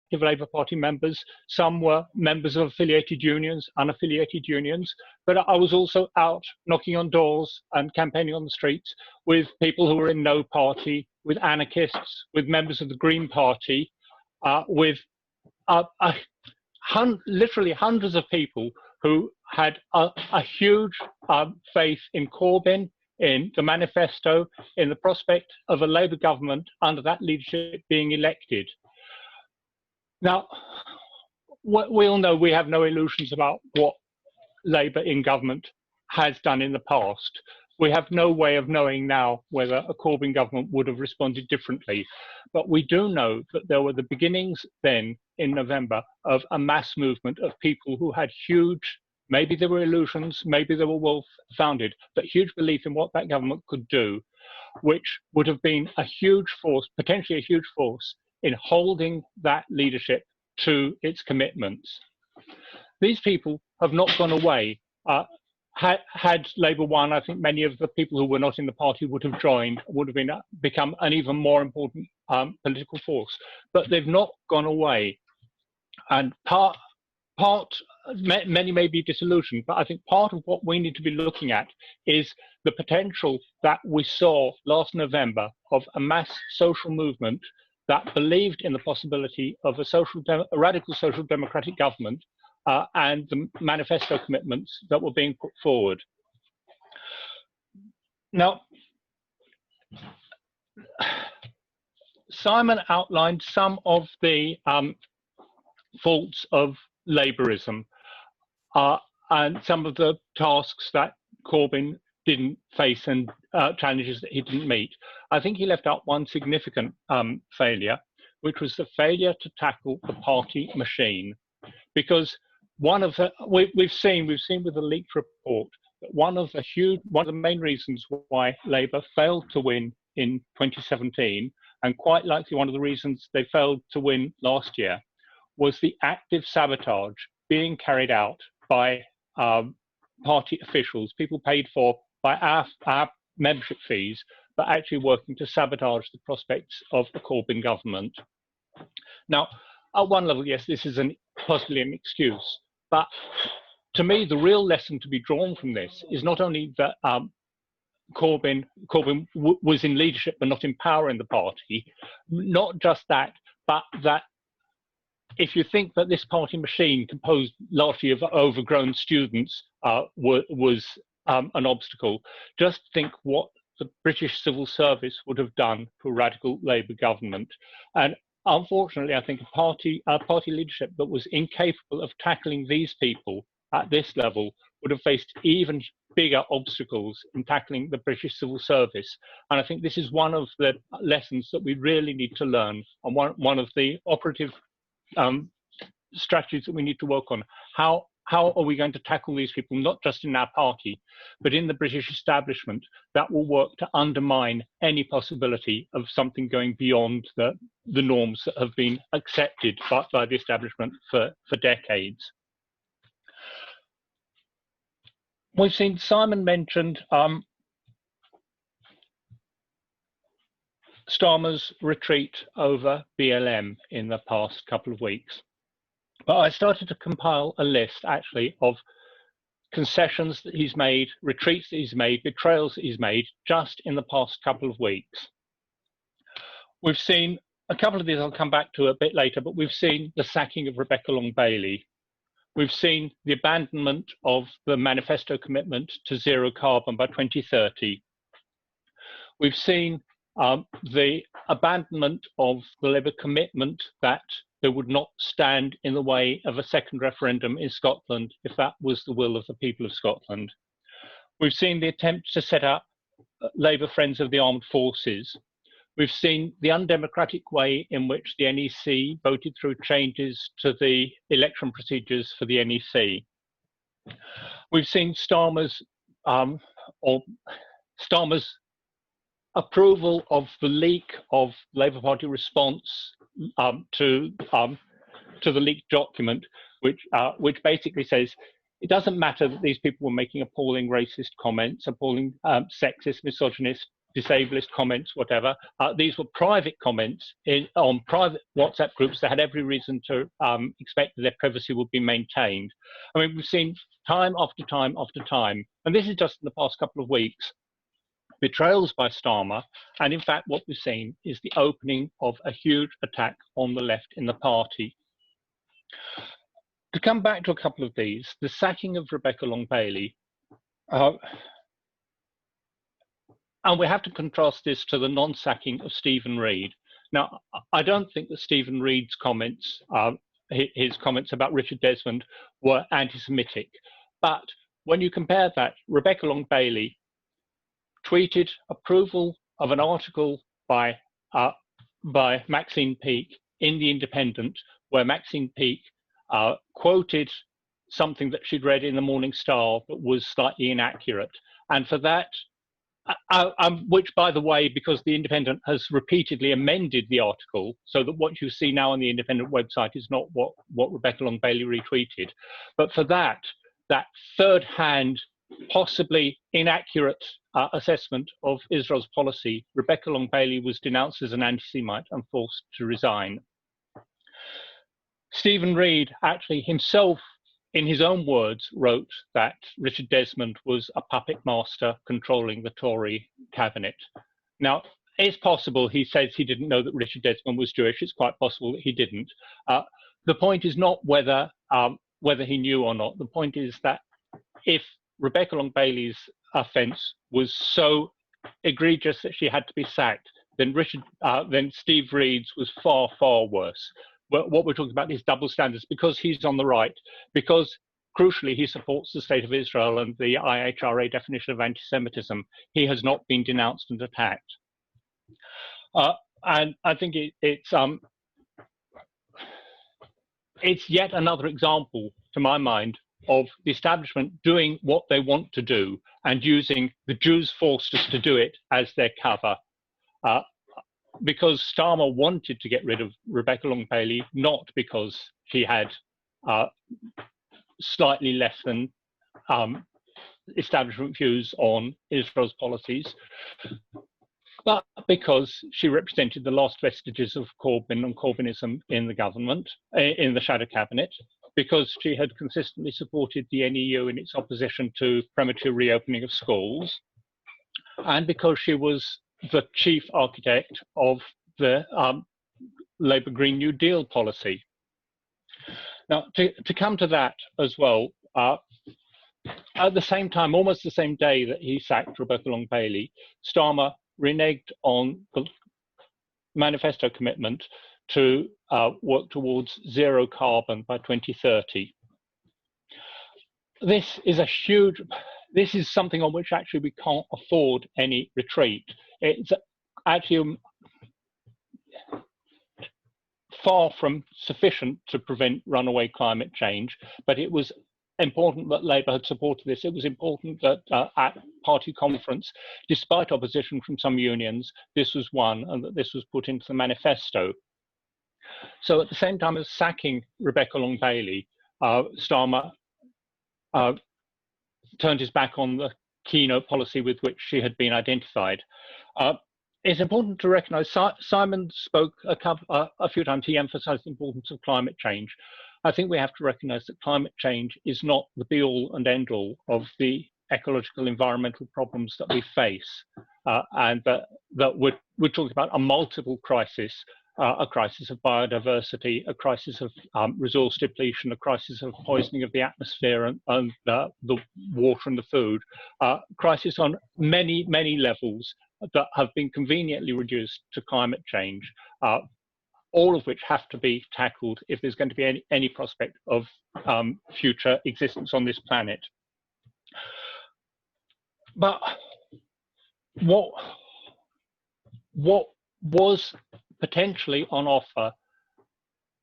active Labour Party members. Some were members of affiliated unions, unaffiliated unions. But I was also out knocking on doors and campaigning on the streets with people who were in no party, with anarchists, with members of the Green Party, with literally hundreds of people who had a huge faith in Corbyn, in the manifesto, in the prospect of a Labour government under that leadership being elected. Now, we all know we have no illusions about what Labour in government has done in the past. We have no way of knowing now whether a Corbyn government would have responded differently. But we do know that there were the beginnings then in November of a mass movement of people who had huge, maybe there were illusions, maybe they were well-founded, but huge belief in what that government could do, which would have been a huge force, potentially a huge force, in holding that leadership to its commitments. These people have not gone away. Had Labour won, I think many of the people who were not in the party would have joined, would have become an even more important political force. But they've not gone away. And many may be disillusioned, but I think part of what we need to be looking at is the potential that we saw last November of a mass social movement that believed in the possibility of a radical social democratic government and the manifesto commitments that were being put forward. Now, Simon outlined some of the faults of Labourism and some of the tasks that Corbyn didn't face and challenges that he didn't meet. I think he left out one significant failure, which was the failure to tackle the party machine. Because we've seen with the leaked report that one of the main reasons why Labour failed to win in 2017, and quite likely one of the reasons they failed to win last year, was the active sabotage being carried out by party officials, people paid for by our membership fees, but actually working to sabotage the prospects of the Corbyn government. Now, at one level, yes, this is possibly an excuse, but to me, the real lesson to be drawn from this is not only that Corbyn was in leadership but not in power in the party, not just that, but that if you think that this party machine, composed largely of overgrown students, was an obstacle, just think what the British civil service would have done to a radical Labour government. And unfortunately, I think a party leadership that was incapable of tackling these people at this level would have faced even bigger obstacles in tackling the British civil service. And I think this is one of the lessons that we really need to learn, and one of the operative strategies that we need to work on. How are we going to tackle these people, not just in our party, but in the British establishment, that will work to undermine any possibility of something going beyond the norms that have been accepted by the establishment for decades. We've seen Simon mentioned Starmer's retreat over BLM in the past couple of weeks. But I started to compile a list, actually, of concessions that he's made, retreats that he's made, betrayals that he's made just in the past couple of weeks. We've seen a couple of these I'll come back to a bit later, but we've seen the sacking of Rebekah Long-Bailey. We've seen the abandonment of the manifesto commitment to zero carbon by 2030. We've seen the abandonment of the Labour commitment that they would not stand in the way of a second referendum in Scotland if that was the will of the people of Scotland. We've seen the attempt to set up Labour Friends of the Armed Forces. We've seen the undemocratic way in which the NEC voted through changes to the election procedures for the NEC. We've seen Starmer's approval of the leak of Labour Party response to the leaked document, which basically says it doesn't matter that these people were making appalling racist comments, appalling sexist, misogynist, disableist comments, whatever. These were private comments on private WhatsApp groups that had every reason to expect that their privacy would be maintained. I mean, we've seen time after time after time, and this is just in the past couple of weeks, betrayals by Starmer, and in fact what we've seen is the opening of a huge attack on the left in the party. To come back to a couple of these, the sacking of Rebekah Long-Bailey, and we have to contrast this to the non-sacking of Stephen Reid. Now, I don't think that Stephen Reid's comments, his comments about Richard Desmond, were anti-Semitic, but when you compare that, Rebekah Long-Bailey tweeted approval of an article by Maxine Peake in The Independent, where Maxine Peake quoted something that she'd read in the Morning Star that was slightly inaccurate. And for that, which, by the way, because The Independent has repeatedly amended the article, so that what you see now on the Independent website is not what Rebekah Long-Bailey retweeted. But for that third-hand, possibly inaccurate assessment of Israel's policy, Rebekah Long-Bailey was denounced as an anti-Semite and forced to resign. Stephen Reid actually himself, in his own words, wrote that Richard Desmond was a puppet master controlling the Tory cabinet. Now, it's possible he says he didn't know that Richard Desmond was Jewish. It's quite possible that he didn't. The point is not whether he knew or not. The point is that if Rebekah Long-Bailey's offence was so egregious that she had to be sacked, then Steve Reid's was far, far worse. What we're talking about is double standards, because he's on the right, because crucially he supports the State of Israel and the IHRA definition of anti-Semitism. He has not been denounced and attacked. And I think it's yet another example, to my mind, of the establishment doing what they want to do and using the Jews forced us to do it as their cover. Because Starmer wanted to get rid of Rebekah Long-Bailey, not because she had slightly less than establishment views on Israel's policies, but because she represented the last vestiges of Corbyn and Corbynism in the government, in the shadow cabinet, because she had consistently supported the NEU in its opposition to premature reopening of schools, and because she was the chief architect of the Labour Green New Deal policy. Now, to come to that as well, at the same time, almost the same day that he sacked Rebekah Long-Bailey, Starmer reneged on the manifesto commitment to work towards zero carbon by 2030. This is something on which actually we can't afford any retreat. It's actually far from sufficient to prevent runaway climate change, but it was important that Labour had supported this. It was important that at party conference, despite opposition from some unions, this was won and that this was put into the manifesto. So at the same time as sacking Rebekah Long-Bailey, Starmer turned his back on the keynote policy with which she had been identified. It's important to recognise, Simon spoke a few times, he emphasised the importance of climate change. I think we have to recognise that climate change is not the be-all and end-all of the ecological environmental problems that we face, and that we're talking about a multiple crisis, a crisis of biodiversity, a crisis of resource depletion, a crisis of poisoning of the atmosphere and the water and the food, crisis on many, many levels that have been conveniently reduced to climate change, all of which have to be tackled if there's going to be any prospect of future existence on this planet. But what was potentially on offer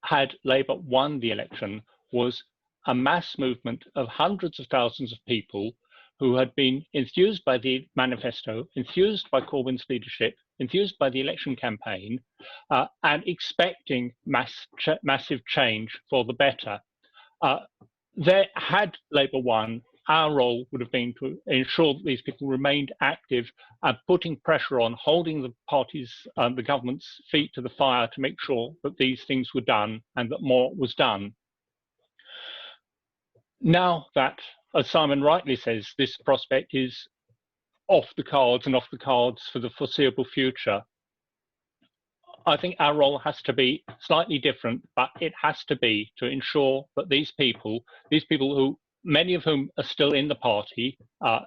had Labour won the election was a mass movement of hundreds of thousands of people who had been enthused by the manifesto, enthused by Corbyn's leadership, enthused by the election campaign, and expecting massive change for the better. Had Labour won, our role would have been to ensure that these people remained active and putting pressure on, holding the parties, the government's feet to the fire to make sure that these things were done and that more was done. Now that, as Simon rightly says, this prospect is off the cards and off the cards for the foreseeable future, I think our role has to be slightly different, but it has to be to ensure that these people who, many of whom are still in the party,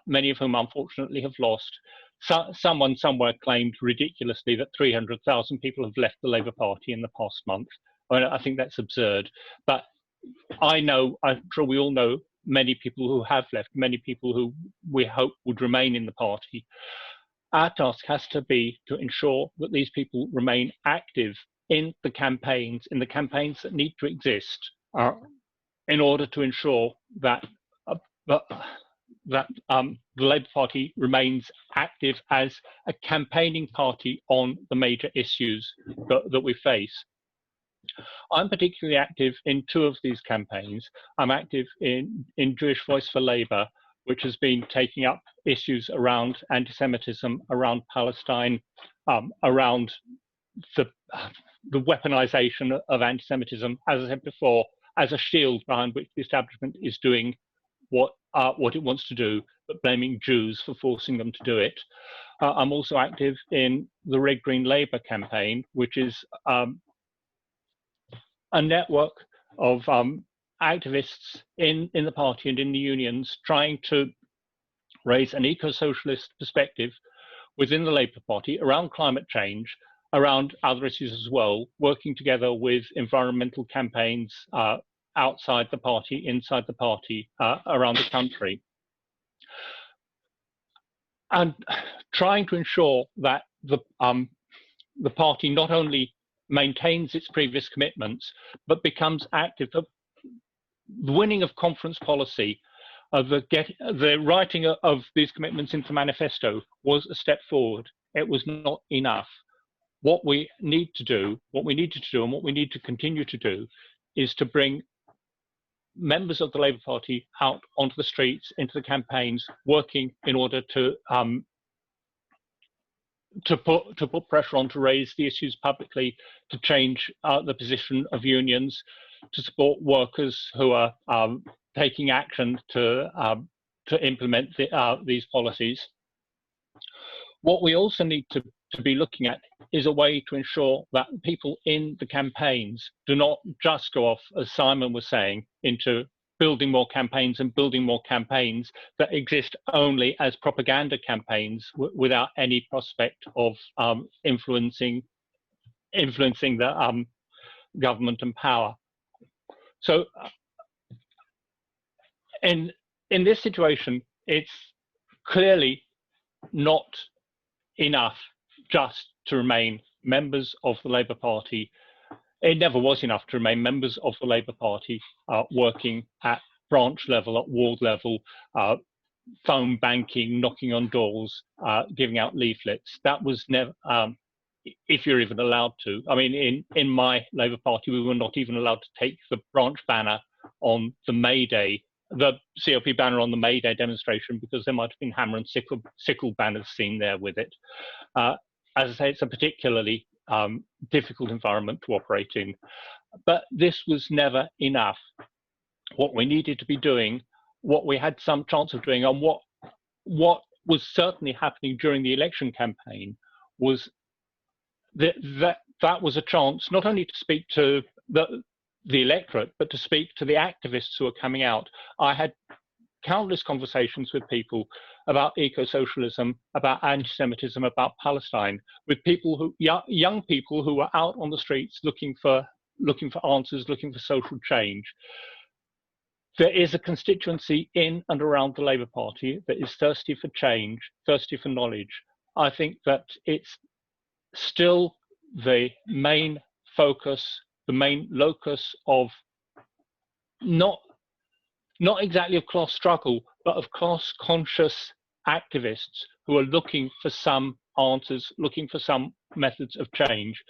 many of whom unfortunately have lost. Someone somewhere claimed ridiculously that 300,000 people have left the Labour Party in the past month. I think that's absurd. But I'm sure we all know many people who have left, many people who we hope would remain in the party. Our task has to be to ensure that these people remain active in the campaigns that need to exist in order to ensure that the Labour Party remains active as a campaigning party on the major issues that we face. I'm particularly active in two of these campaigns. I'm active in Jewish Voice for Labour, which has been taking up issues around anti-Semitism, around Palestine, around the weaponization of anti-Semitism, as I said before, as a shield behind which the establishment is doing what it wants to do, but blaming Jews for forcing them to do it. I'm also active in the Red Green Labour campaign, which is a network of activists in the party and in the unions trying to raise an eco-socialist perspective within the Labour Party around climate change, around other issues as well, working together with environmental campaigns outside the party, inside the party, around the country. And trying to ensure that the party not only maintains its previous commitments, but becomes active. The winning of conference policy, the writing of these commitments into the manifesto was a step forward. It was not enough. What we need to do, and what we need to continue to do, is to bring members of the Labour Party out onto the streets, into the campaigns, working in order to put pressure on, to raise the issues publicly, to change the position of unions, to support workers who are taking action to implement these policies. What we also need to be looking at is a way to ensure that people in the campaigns do not just go off, as Simon was saying, into building more campaigns that exist only as propaganda campaigns without any prospect of influencing the government and power. So in this situation, it's clearly not enough just to remain members of the Labour Party. It never was enough to remain members of the Labour Party, working at branch level, at ward level, phone banking, knocking on doors, giving out leaflets. That was never, if you're even allowed to. I mean, in my Labour Party, we were not even allowed to take the branch banner on the May Day, the CLP banner on the May Day demonstration, because there might have been hammer and sickle banners seen there with it. As I say, it's a particularly difficult environment to operate in. But this was never enough. What we needed to be doing, what we had some chance of doing, and what was certainly happening during the election campaign, was that was a chance not only to speak to the electorate, but to speak to the activists who are coming out. I had countless conversations with people about eco-socialism, about anti-Semitism, about Palestine, with people who, young people who were out on the streets looking for answers, looking for social change. There is a constituency in and around the Labour Party that is thirsty for change, thirsty for knowledge. I think that it's still the main focus, the main locus of not exactly of class struggle, but of class conscious activists who are looking for some answers, looking for some methods of change.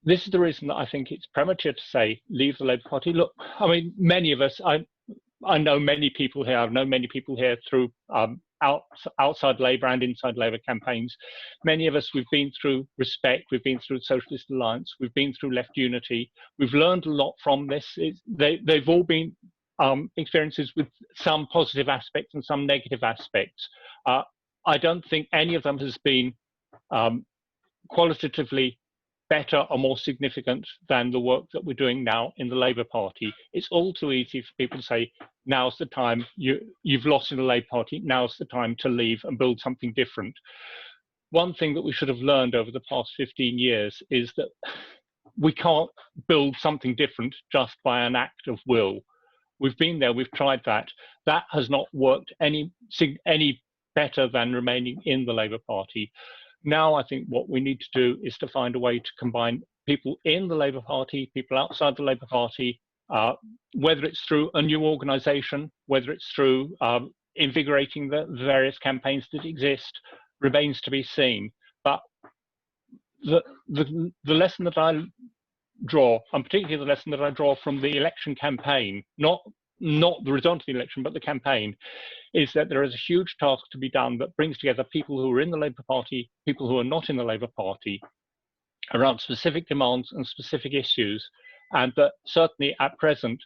This is the reason that I think it's premature to say leave the Labour Party. Look, I mean, many of us, I know many people here. I've known many people here through outside Labour and inside Labour campaigns. Many of us, we've been through Respect, we've been through the Socialist Alliance, we've been through Left Unity. We've learned a lot from this. They've all been experiences with some positive aspects and some negative aspects. I don't think any of them has been qualitatively better or more significant than the work that we're doing now in the Labour Party. It's all too easy for people to say, now's the time, you've lost in the Labour Party, now's the time to leave and build something different. One thing that we should have learned over the past 15 years is that we can't build something different just by an act of will. We've been there, we've tried that. That has not worked any better than remaining in the Labour Party. Now, I think what we need to do is to find a way to combine people in the Labour Party, people outside the Labour Party, whether it's through a new organisation, whether it's through invigorating the various campaigns that exist, remains to be seen. But the lesson that I draw, and particularly the lesson that I draw from the election campaign, not the result of the election, but the campaign, is that there is a huge task to be done that brings together people who are in the Labour Party, people who are not in the Labour Party, around specific demands and specific issues. And that certainly at present,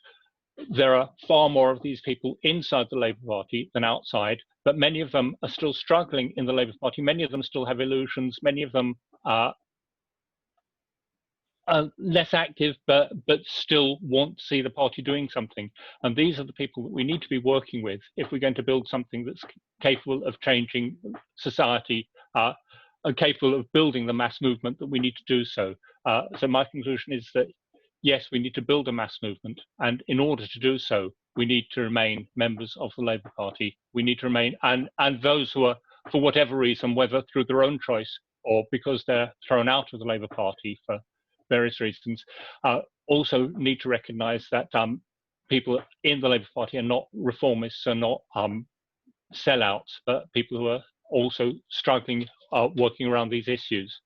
there are far more of these people inside the Labour Party than outside, but many of them are still struggling in the Labour Party. Many of them still have illusions. Many of them are less active, but still want to see the party doing something. And these are the people that we need to be working with if we're going to build something that's capable of changing society, and capable of building the mass movement that we need to do so. So my conclusion is that, yes, we need to build a mass movement. And in order to do so, we need to remain members of the Labour Party. We need to remain, and those who are, for whatever reason, whether through their own choice or because they're thrown out of the Labour Party for various reasons, also need to recognise that people in the Labour Party are not reformists, are not sellouts, but people who are also struggling, working around these issues.